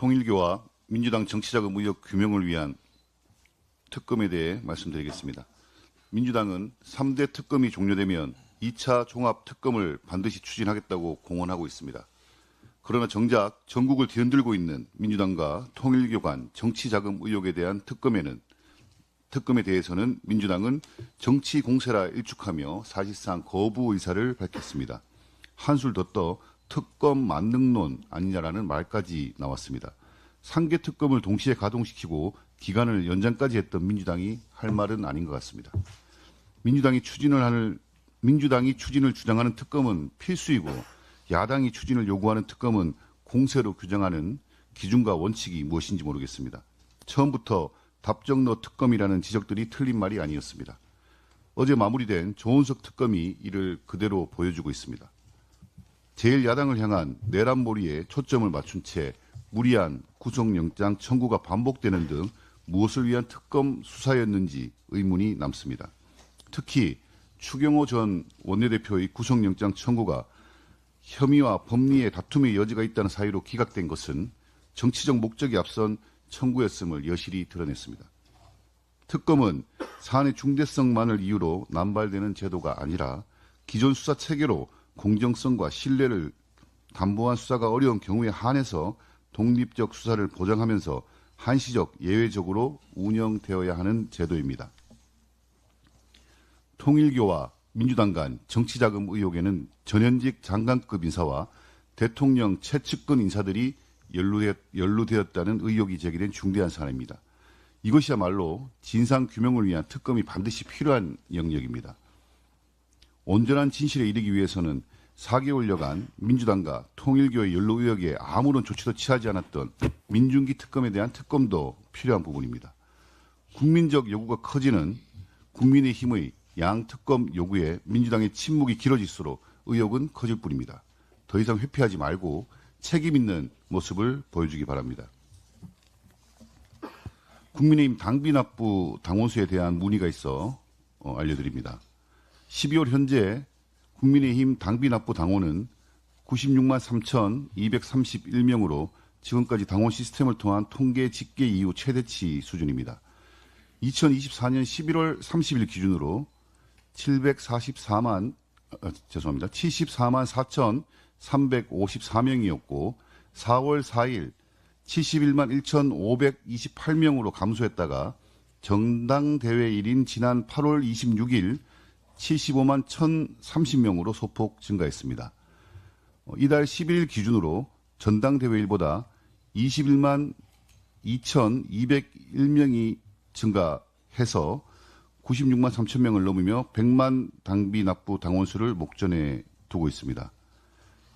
통일교와 민주당 정치자금 의혹 규명을 위한 특검에 대해 말씀드리겠습니다. 민주당은 3대 특검이 종료되면 2차 종합특검을 반드시 추진하겠다고 공언하고 있습니다. 그러나 정작 전국을 뒤흔들고 있는 민주당과 통일교 간 정치자금 의혹에 대한 특검에 대해서는 민주당은 정치 공세라 일축하며 사실상 거부 의사를 밝혔습니다. 한술 더 떠 특검 만능론 아니냐라는 말까지 나왔습니다. 3개 특검을 동시에 가동시키고 기간을 연장까지 했던 민주당이 할 말은 아닌 것 같습니다. 민주당이 추진을 주장하는 특검은 필수이고 야당이 추진을 요구하는 특검은 공세로 규정하는 기준과 원칙이 무엇인지 모르겠습니다. 처음부터 답정너 특검이라는 지적들이 틀린 말이 아니었습니다. 어제 마무리된 조은석 특검이 이를 그대로 보여주고 있습니다. 제1야당을 향한 내란몰이에 초점을 맞춘 채 무리한 구속영장 청구가 반복되는 등 무엇을 위한 특검 수사였는지 의문이 남습니다. 특히 추경호 전 원내대표의 구속영장 청구가 혐의와 법리의 다툼의 여지가 있다는 사유로 기각된 것은 정치적 목적이 앞선 청구였음을 여실히 드러냈습니다. 특검은 사안의 중대성만을 이유로 남발되는 제도가 아니라 기존 수사 체계로 공정성과 신뢰를 담보한 수사가 어려운 경우에 한해서 독립적 수사를 보장하면서 한시적 예외적으로 운영되어야 하는 제도입니다. 통일교와 민주당 간 정치자금 의혹에는 전현직 장관급 인사와 대통령 최측근 인사들이 연루되었다는 의혹이 제기된 중대한 사안입니다. 이것이야말로 진상규명을 위한 특검이 반드시 필요한 영역입니다. 온전한 진실에 이르기 위해서는 4개월여간 민주당과 통일교의 연루 의혹에 아무런 조치도 취하지 않았던 민중기 특검에 대한 특검도 필요한 부분입니다. 국민적 요구가 커지는 국민의힘의 양특검 요구에 민주당의 침묵이 길어질수록 의혹은 커질 뿐입니다. 더 이상 회피하지 말고 책임 있는 모습을 보여주기 바랍니다. 국민의힘 당비납부 당원수에 대한 문의가 있어 알려드립니다. 12월 현재 국민의힘 당비납부 당원은 96만 3,231명으로 지금까지 당원 시스템을 통한 통계 집계 이후 최대치 수준입니다. 2024년 11월 30일 기준으로 74만 4,354명이었고 4월 4일 71만 1,528명으로 감소했다가 정당대회일인 지난 8월 26일 75만 1,030명으로 소폭 증가했습니다. 이달 11일 기준으로 전당대회일보다 21만 2,201명이 증가해서 96만 3천 명을 넘으며 100만 당비 납부 당원수를 목전에 두고 있습니다.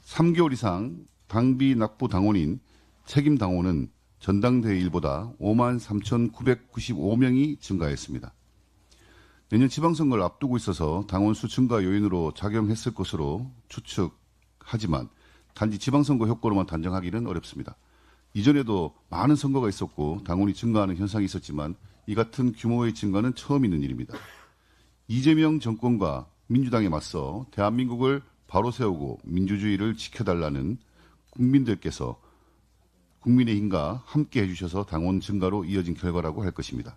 3개월 이상 당비 납부 당원인 책임 당원은 전당대회일보다 5만 3,995명이 증가했습니다. 내년 지방선거를 앞두고 있어서 당원수 증가 요인으로 작용했을 것으로 추측하지만 단지 지방선거 효과로만 단정하기는 어렵습니다. 이전에도 많은 선거가 있었고 당원이 증가하는 현상이 있었지만 이 같은 규모의 증가는 처음 있는 일입니다. 이재명 정권과 민주당에 맞서 대한민국을 바로 세우고 민주주의를 지켜달라는 국민들께서 국민의힘과 함께 해주셔서 당원 증가로 이어진 결과라고 할 것입니다.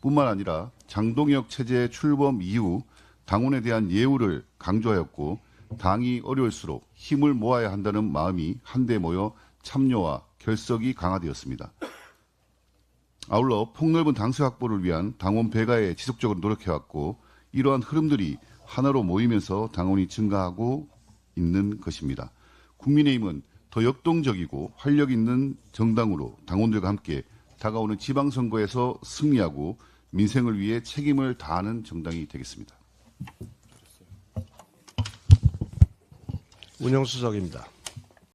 뿐만 아니라 장동혁 체제 출범 이후 당원에 대한 예우를 강조하였고 당이 어려울수록 힘을 모아야 한다는 마음이 한데 모여 참여와 결석이 강화되었습니다. 아울러 폭넓은 당수 확보를 위한 당원 배가에 지속적으로 노력해왔고 이러한 흐름들이 하나로 모이면서 당원이 증가하고 있는 것입니다. 국민의힘은 더 역동적이고 활력 있는 정당으로 당원들과 함께 다가오는 지방선거에서 승리하고 민생을 위해 책임을 다하는 정당이 되겠습니다. 운영수석입니다.